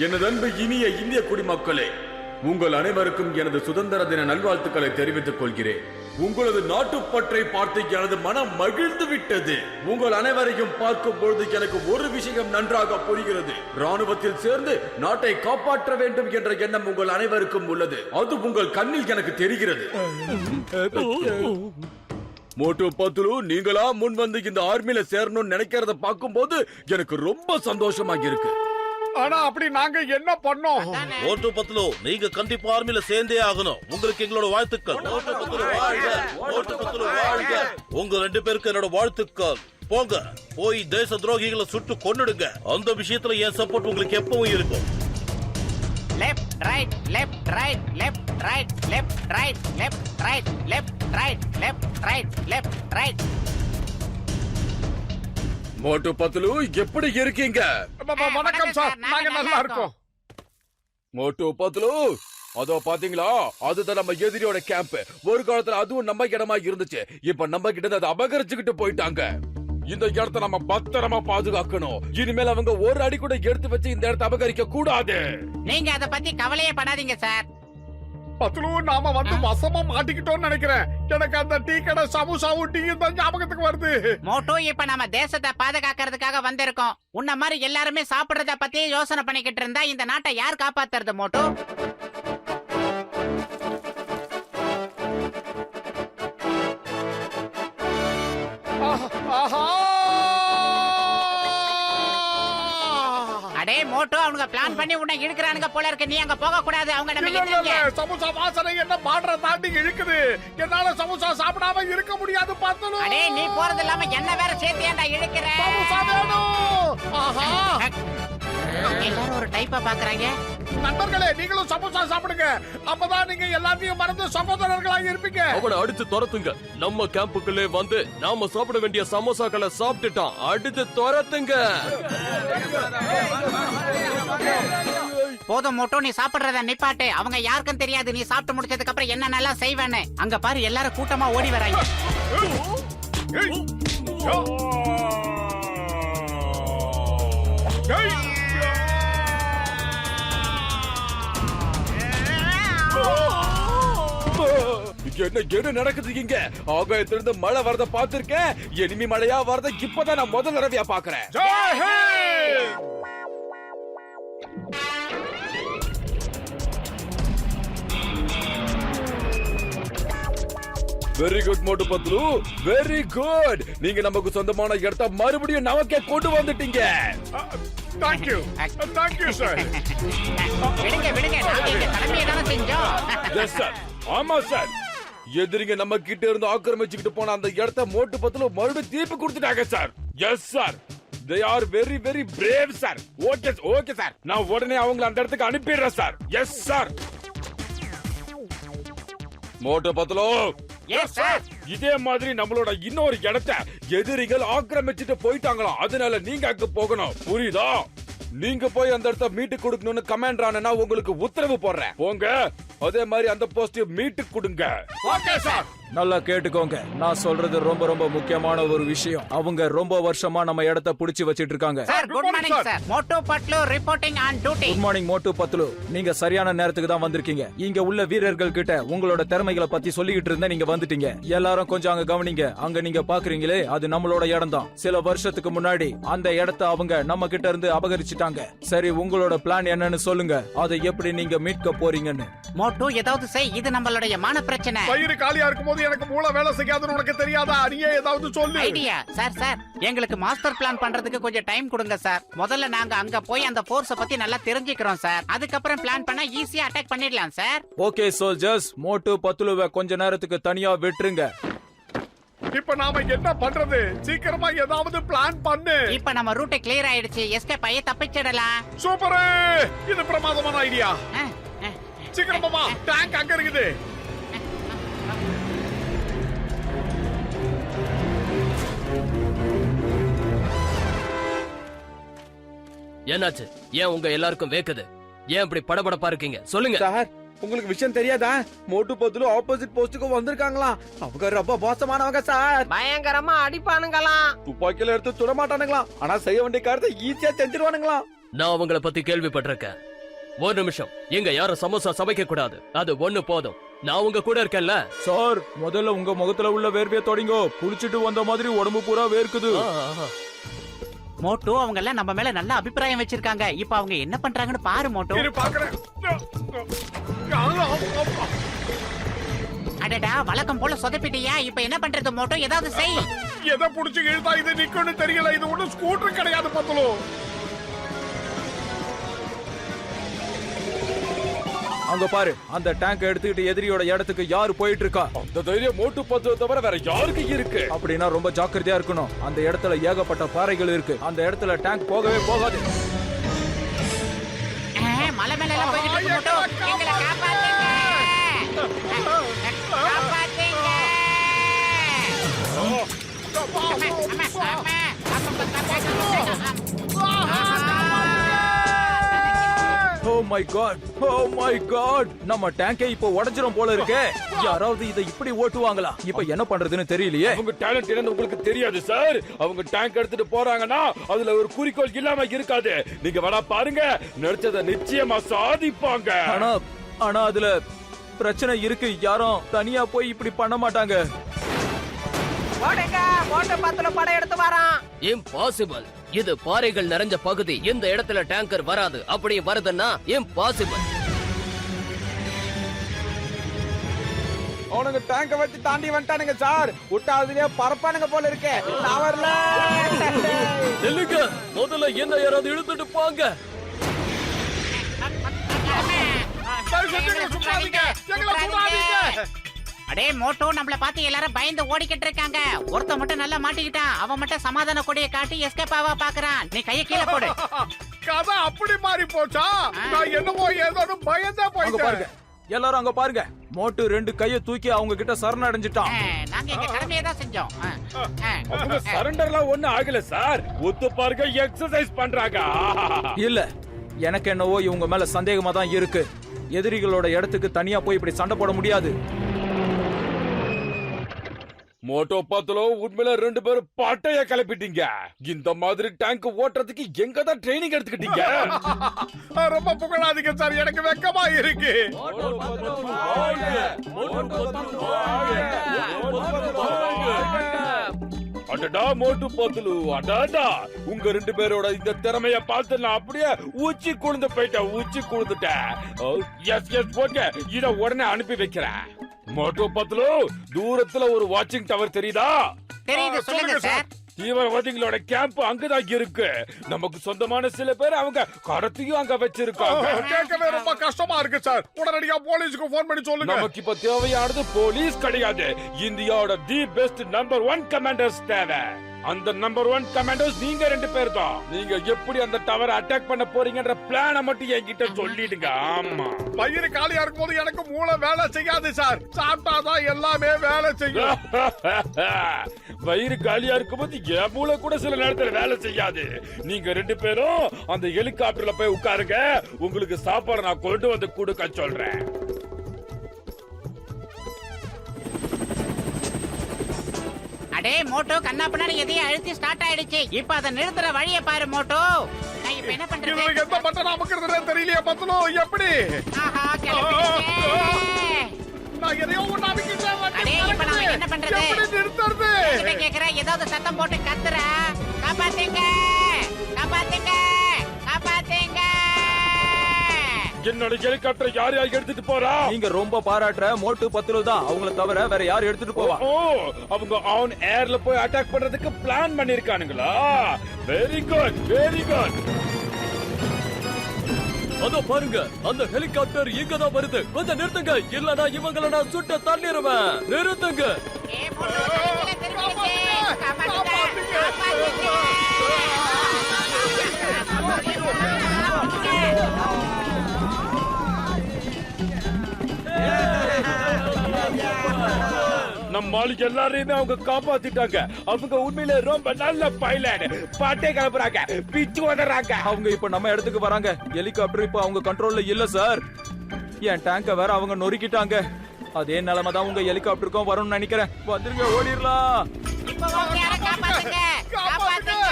எனது அன்பு இனிய இந்திய குடிமக்களே, உங்கள் அனைவருக்கும் எனது சுதந்திர தின நல்வாழ்த்துக்களை தெரிவித்துக் கொள்கிறேன். உங்களது நாட்டுப்பற்றை பார்த்து எனது மனம் மகிழ்ந்து விட்டது. உங்கள் அனைவரையும் பார்க்கும் பொழுது எனக்கு ஒரு விஷயம் நன்றாக புரிகிறது. ராணுவத்தில் சேர்ந்து நாட்டை காப்பாற்ற வேண்டும் என்ற எண்ணம் உங்கள் அனைவருக்கும் உள்ளது. அது உங்கள் கண்ணில் எனக்கு தெரிகிறது. மோட்டு பத்துலு, நீங்களா முன் வந்து இந்த ஆர்மியில சேரணும்னு நினைக்கிறத பார்க்கும் போது எனக்கு ரொம்ப சந்தோஷமாக இருக்கு. ஆனா அப்படி நாங்க என்ன பண்ணோம்? மோட்டு பத்துலு, நீங்க கண்டிப்பா ஆர்மியில சேர்ந்தே ஆகணும். உங்களுக்கு எங்களோட வாழ்த்துக்கள். மோட்டு பத்துலு வாழ்க, மோட்டு பத்துலு வாழ்க. உங்க 2 பேருக்கு என்னோட வாழ்த்துக்கள். போங்க, போய் தேச துரோகிகளை சுட்டு கொன்னுடுங்க. அந்த விஷயத்துல என் சப்போர்ட் உங்களுக்கு எப்பவும் இருக்கும். Left right left right left right left right left right left right left right left right. Motu Patlu, எப்படி இருக்கீங்க? வணக்கம் சார், நாங்க நல்லா இருக்கோம். மோட்டு பத்துலு, அதோ பாத்தீங்களா, அதுதான் நம்ம எதிரியோட கேம்ப். ஒரு காலத்துல அதுவும் நம்ம இடமா இருந்துச்சு. இப்ப நம்ம கிட்ட அதை அபகரிச்சுக்கிட்டு போயிட்டாங்க. இந்த இடத்தை நம்ம பத்திரமா பாதுகாக்கணும். இனிமேல் அவங்க ஒரு அடி கூட எடுத்து வச்சு இந்த இடத்தை அபகரிக்க கூடாது. நீங்க அத பத்தி கவலையே படாதீங்க சார். பத்துலு, நாம வந்து வசமா மாட்டிக்கிட்டோம்னு நினைக்கிறேன். எனக்கு அந்த டீ கடை சமோசாவும் டீயும் தான் ஞாபகத்துக்கு வருது. மோட்டோ, இப்ப நம்ம தேசத்தை பாதுகாக்கிறதுக்காக வந்திருக்கோம். உன்ன மாதிரி எல்லாருமே சாப்பிடுறத பத்தி யோசனை பண்ணிக்கிட்டு இருந்தா இந்த நாட்டை யார் காப்பாத்துறது மோட்டோ? அடே மோட்டோ, அவங்க பிளான் பண்ணி உன்னை இழுக்கிறானுங்க போல இருக்கு. நீ அங்க போக கூடாது. அவங்க நம்ம இழுக்குறாங்க. சமோசா வாசனை என்ன பாடுற தாண்டி இழுக்குது. என்னால சமோசா சாப்பிடாம இருக்க முடியாது பத்துலு. அடே, நீ போறது இல்லாம என்ன வேற சேர்த்தியாண்டா இழுக்கிற? சமோசா வேணும். ஆஹா, எல்லாரும் ஒரு டைப்பா பாக்குறாங்க. நண்பர்களே, நீங்களும் சமோசா சாப்பிடுங்க. அப்பதான் நீங்க எல்லாத்தையும் மறந்து சகோதரர்களாக இருப்பீங்க. அவனை அடித்து துரத்துங்க. நம்ம கேம்புக்குள்ளே வந்து நாம சாப்பிட வேண்டிய சமோசாக்களை சாப்பிட்டுட்டான். அடித்து துரத்துங்க. போதும் மோட்டோ, நீ சாப்பிடுறத நிப்பாட்டு. அவங்க யாருக்கும் தெரியாது நீ சாப்பிட்டு முடிச்சதுக்கு அப்புறம் என்ன நல்லா செய்வேன்னு. அங்க பாரு, எல்லாரும் கூட்டமா ஓடி வராங்க. என்ன நடக்குது இங்க? ஆகாயத்திலிருந்து மழை வரத பாத்திருக்கேன். எனிமி மழையா வரத இப்பதான் நான் முதல் தடவையா பாக்குறேன். வெரி குட் மோட்டு பத்லு, வெரி குட். நீங்க நமக்கு சொந்தமான இடத்தை மறுபடியும் நமக்கே கொண்டு வந்துட்டீங்க. Thank you, thank you sir. விடுங்க விடுங்க, நாங்க இங்க கடமையை தானே செஞ்சோம். எஸ் சார், ஆமா சார். எதிரிங்க நம்ம கிட்ட இருந்து ஆக்கிரமிச்சுக்கிட்டு போன அந்த இடத்தை மோட்டு பத்லு மறுபடியும் திருப்பி கொடுத்துட்டாங்க sir. Yes sir, they are very very brave sir. Okay okay sir, நான் உடனே அவங்களை அந்த இடத்துக்கு அனுப்பிடுறேன் சார். Yes sir. மோட்டு பத்லு, எஸ் சார். இதே மாதிரி நம்மளோட இன்னொரு இடத்தை எதிரிகள் ஆக்கிரமிச்சுட்டு போயிட்டாங்களாம். அதனால நீங்க அங்க போகணும், புரியுதா? நீங்க போய் அந்த இடத்தை மீட்டு கொடுக்கணும்னு கமாண்டர் ஆனா உங்களுக்கு உத்தரவு போடுறேன். போங்க, அதே மாதிரி அந்த போஸ்ட் மீட்டு கொடுங்க. Okay sir. நல்லா கேட்டுக்கோங்க, நான் சொல்றது ரொம்ப ரொம்ப முக்கியமான ஒரு விஷயம். அவங்க ரொம்ப வருஷமா நம்ம இடத்தை புடிச்சு வச்சிட்டு இருக்காங்க. Sir, good morning sir. Motu Patlu reporting on duty. Good morning Motu Patlu, நீங்க சரியான நேரத்துக்கு தான் வந்திருக்கீங்க. இங்க உள்ள வீரர்கள் கிட்ட உங்களோட திறமைகளை பத்தி சொல்லிக்கிட்டு இருந்த நீங்க வந்துட்டீங்க. எல்லாரும் கொஞ்சம் அங்க கவனிங்க. அங்க நீங்க பாக்குறீங்களே, அது நம்மளோட இடம் தான். சில வருஷத்துக்கு முன்னாடி அந்த இடத்தை அவங்க நம்ம கிட்ட இருந்து அபகரிச்சுட்டாங்க. சரி, உங்களோட பிளான் என்னன்னு சொல்லுங்க. அதை எப்படி நீங்க மீட்க போறீங்கன்னு. மோட்டோ, ஏதாவது செய். இது நம்மளுடைய மான பிரச்சனை. வயிறு காலியா இருக்கும்போது எனக்கு மூளை வேலை செய்யாதுன்னு உனக்கு தெரியாதா? நீயே ஏதாவது சொல்லு. Idea sir. சார், எங்களுக்கு மாஸ்டர் பிளான் பண்றதுக்கு கொஞ்சம் டைம் கொடுங்க சார். முதல்ல நாங்க அங்க போய் அந்த போர்ஸ பத்தி நல்லா தெரிஞ்சுக்கிறோம் சார். அதுக்கப்புறம் பிளான் பண்ணா ஈஸியா அட்டாக் பண்ணிடலாம் சார். ஓகே சோல்ஜர்ஸ், மோட்டு பத்லுவை கொஞ்ச நேரத்துக்கு தனியா விட்டுருங்க. இப்ப நாம என்ன பண்றது? சீக்கிரமா ஏதாவது பிளான் பண்ணு. இப்ப நம்ம ரூட் கிளியர் ஆயிடுச்சு. எஸ்கேப் ஆயி தப்பிச்சிடலாம். சூப்பர், இது பிரமாதமான ஐடியா. சீக்கிரமா, டேங்க் அங்க இருக்குது. என்னாச்சு? ஏன் உங்க எல்லாருக்கும் வேக்குது? ஏன் இப்படி படபடப்பா இருக்கீங்க? சொல்லுங்க சார். உங்களுக்கு விஷயம் தெரியாதா? மோட்டு பத்லு ஆப்போசிட் போஸ்டுக்கு வந்திருக்காங்களா? அவங்க ரொம்ப மோசமானவங்க சார். பயங்கரமா அடிப்பானுங்களாம். துப்பாக்கியில எடுத்து சுட மாட்டானுங்களாம். ஆனா செய்ய வேண்டிய காரியத்தை ஈஸியா செஞ்சிருவானுங்களாம். நான் அவங்கள பத்தி கேள்விப்பட்டிருக்கேன். ஒரு நிமிஷம், எங்க யாரும் சமோசா சமைக்க கூடாது, அது ஒண்ணு போதும். நான் உங்க கூட இருக்கேன்ல. சார் முதல்ல உங்க முகத்துல உள்ள வேர்வையை தொடங்கோ. குளிச்சுட்டு வந்த மாதிரி உடம்பு பூரா வேர்க்குது. மோட்டோ அவங்க எல்லாம் நம்ம மேல நல்ல அபிப்பிராயம் வச்சிருக்காங்க. இப்ப அவங்க என்ன பண்றாங்கன்னு பாரு மோட்டோ. இரு பாக்குறேன். அடடா வழக்கம் போல சொதப்பிட்டியா? இப்ப என்ன பண்றது மோட்டோ? ஏதாவது செய். எதை புடிச்சு இழுத்தா இது நிக்கும்னு தெரியல. இது ஒண்ணும் ஸ்கூட்டர் கிடையாது பத்துலு. அங்க பாரு, அந்த டேங்க் எடுத்துக்கிட்டு எதிரியோட இடத்துக்கு யாரு போயிட்டு இருக்கா? அந்த தைரியம் மோட்டு பத்து தவிர வேற யாருக்கு இருக்கு? அப்படின்னா ரொம்ப ஜாக்கிரதையா இருக்கணும். அந்த இடத்துல ஏகப்பட்ட பாறைகள் இருக்கு. அந்த இடத்துல டேங்க் போகவே போகாது. மலை மேல எல்லாம் போய்கிட்டு இருக்கு மோட்டோ. எங்களை காப்பாத்துங்க. காப்பாத்துங்க. Oh my god! Oh my god! நம்ம டேங்கே இப்போ உடைஞ்சிரும் போல இருக்கே. யாராவது இதை இப்படி ஓட்டுவாங்களா? இப்ப என்ன பண்றதுன்னு தெரியலையே. அவங்க டேலண்ட் என்னன்னு உங்களுக்கு தெரியாது சார். அவங்க டேங்க் எடுத்துட்டு போறாங்கன்னா அதுல ஒரு குறிக்கோள் இல்லாம இருக்காது. நீங்க வேணா பாருங்க, நினைச்சத நிச்சயமா சாதிப்பாங்க. ஆனா அதுல பிரச்சனை இருக்கு. யாரும் தனியா போய் இப்படி பண்ண மாட்டாங்க. இம்பாசிபிள். இது பாறைகள் நிறைஞ்ச பகுதி. இந்த இடத்துல டேங்கர் வராது. அப்படி வருதுன்னா இம்பாசிபிள். அவனுங்க டேங்க வச்சு தாண்டி வந்துட்டானுங்க சார். விட்டா அதுலயே பரப்பானுங்க போல இருக்கே. நான் வரல. இல்லைங்க, முதல்ல என்ன யாராவது இழுத்துட்டு போங்க. அடே மோட்டோ, நம்மள பார்த்து எல்லாரும் பயந்து ஓடிக்கிட்டு இருக்காங்க. ஒருத்த மட்டும் நல்லா மாட்டிக்கிட்டான். அவன் மட்டும் சமாதான கொடியை காட்டி எஸ்கேப் ஆவா பாக்குறான். நீ கைய கீழே போடு. கதை அப்படி மாறி போச்சா? நான் என்னமோ ஏதோ பயந்தே அங்க போயிட்டேன். பாருங்க, எல்லாரும் அங்க பாருங்க. மோட்டு 2 கைய தூக்கி அவங்க கிட்ட சரணடைஞ்சிட்டான். நாங்க எங்க கடமையை தான் செஞ்சோம். அவங்க சரண்டர்லாம் ஒண்ணு ஆகல சார். ஒத்து பாருங்க, எக்ஸசைஸ் பண்றாங்க. இல்ல, எனக்கு என்னவோ இவங்க மேல சந்தேகமா தான் இருக்கு. எதிரிகளோட இடத்துக்கு தனியா போய் இப்படி சண்டை போட முடியாது. மோட்டோ பத்துல உண்மையில 2 பேரும் பட்டைய கிளப்பிட்டீங்க. இந்த மாதிரி டேங்க் ஓட்டுறதுக்கு எங்க தான் ட்ரைனிங் எடுத்துக்கிட்டீங்க? ரொம்ப புகழாதீங்க சார், எனக்கு வெக்கமா இருக்கு. அடடா மோட்டு பத்துலு, அடாடா உங்க 2 பேரோட இந்த திறமைய பார்த்து நான் அப்படியே உச்சி குழுந்து போயிட்டேன். உச்சி குழுந்துட்டேன். எஸ் எஸ் ஓகே, இத உடனே அனுப்பி வைக்கிறேன். மோட்டு பத்துலு, தூரத்துல ஒரு வாட்சிங் டவர் தெரியுதா? தெரியுது, சொல்லுங்க சார். தீவிரவாதிகளோட கேம்ப் அங்கதான் இருக்கு. நமக்கு சொந்தமான சில பேர் அவங்க கடத்தையும் அங்க வச்சிருக்காங்க. கேட்கவே ரொம்ப கஷ்டமா இருக்கு சார். உடனடியா போலீஸ்க்கு போன் பண்ணி சொல்லுங்க. நமக்கு இப்ப தேவையானது போலீஸ் கிடையாது. இந்தியாவோட தி பெஸ்ட் நம்பர் 1 கமாண்டர்ஸ் தேவை. அந்த நம்பர் 1 கமாண்டர்ஸ் நீங்க 2 பேர் தான். நீங்க எப்படி அந்த டவரை அட்டாக் பண்ண போறீங்கன்ற பிளான மட்டும் என்கிட்ட சொல்லிடுங்க. ஆமா, பயிறு காலியா இருக்கும் போது எனக்கு மூளை வேலை செய்யாது சார். சாப்பிட்டாதான் எல்லாமே வேலை செய்யும். வயிறு காலியா இருக்கும்போது என் மூளை கூட சில நேரத்துல வேலை செய்யாது. நீங்க 2 பேரும் அந்த ஹெலிகாப்டர்ல போய் உட்காருங்க. உங்களுக்கு சாப்பாடு நான் கொண்டு வந்து கொடுக்க சொல்றேன். அடே மோட்டோ, கண்ணா பின்னாடி எதையும் அழுத்தி ஸ்டார்ட் ஆயிடுச்சு. இப்ப அதை நிறுத்துற வழியை பாரு மோட்டோ. நான் இப்ப என்ன பண்றது? இதுல எந்த பட்டன் அமுக்குறதுன்னு தெரியலையே பத்துலு. எப்படி? ஆஹா, கிளம்பிடுச்சே. நான் எதையோ ஒண்ணு அமுக்கிட்டேன். அடே, இப்ப நாம என்ன பண்றது? எப்படி நிறுத்துறது? இதை கேக்குற, ஏதாவது சத்தம் போட்டு கத்துற. காப்பாத்துங்க, காப்பாத்துங்க, காப்பாத்துங்க. என்னோட ஹெலிகாப்டர் யார் யார் எடுத்துட்டு போறா? நீங்க ரொம்ப பாராட்டுற மோட்டு பத்துலு தான். அவங்கள தவிர வேற யார் எடுத்துட்டு போவா? ஓ, அவங்க ஆன் ஏர்ல போய் அட்டாக் பண்றதுக்கு பிளான் பண்ணிருக்கானுங்களா? Very good, very good. அதோ பாருங்க, அந்த ஹெலிகாப்டர் இங்கதான் வருது. கொஞ்சம் நிறுத்துங்க, இல்லனா இவங்கள நான் சுட்டு தள்ளிடுவேன். நிறுத்துங்க. ஏ மோட்டோ, திரும்பிடுச்சே. காப்பாத்துங்க, காப்பாத்துங்க. நம்ம ஆளுக்கு எல்லாரையுமே அவங்க காப்பாத்திட்டாங்க. அவங்க உண்மையில ரொம்ப நல்ல பைலட். பாட்டே கிளப்புறாங்க, பிச்சு உதறாங்க. அவங்க இப்ப நம்ம இடத்துக்கு வராங்க. ஹெலிகாப்டர் இப்ப அவங்க கண்ட்ரோல்ல இல்ல சார். என் டேங்க வேற அவங்க நொறுக்கிட்டாங்க. அதே நிலைமை தான் உங்க ஹெலிகாப்டருக்கும் வரும்னு நினைக்கிறேன். வந்துருங்க, ஓடிடலாம். இப்ப வாங்க, யாரை காப்பாத்துங்க, காப்பாத்துங்க.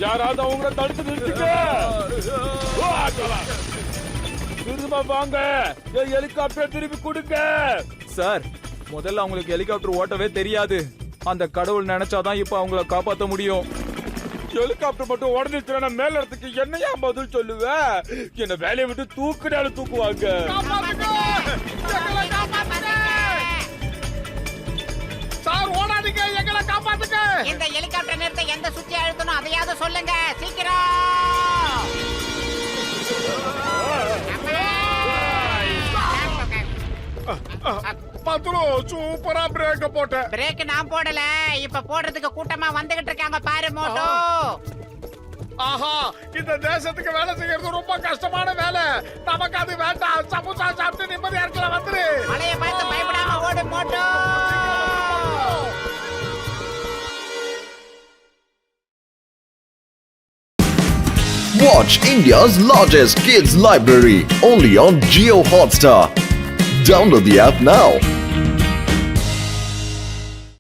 யாராவது அவங்கள தடுத்து நிறுத்துங்க. திரும்ப வாங்க, என் ஹெலிகாப்டர் திருப்பி கொடுங்க. சார் முதல்ல அவங்களுக்கு ஹெலிகாப்டர் ஓட்டவே தெரியாது. அந்த கடவுள் நினைச்சாதான் இப்ப அவங்கள காப்பாத்த முடியும். ஹெலிகாப்டர் மட்டும் உடஞ்சிச்சுனா மேல இடத்துக்கு என்னையா பதில் சொல்லுவ? என்ன வேலையை விட்டு தூக்குனாலும் தூக்குவாங்க. சார் ஓடாதீங்க, எங்களை காப்பாத்துங்க. இந்த ஹெலிகாப்டர் நிறுத்த எந்த சுத்தி அழுத்தணும் அதையாவது சொல்லுங்க சீக்கிரம். பத்ரு சூப்பரா பிரேக் போட்ட. பிரேக் நான் போடல, இப்ப போடுறதுக்கு கூட்டமா வந்துகிட்டு இருக்காங்க பாரு மோட்டோ. ஆஹா, இந்த தேசத்துக்கு வேலை செய்யறது ரொம்ப கஷ்டமான வேலை. நமக்கு அது வேண்டாம். சமோசா சாப்பிட்டு நிம்மதியா இருக்கலாம். வந்துரு. மழைய பார்த்து பயப்படாம ஓடு Moto. Watch India's largest kids library only on Jio Hotstar. Download the app now.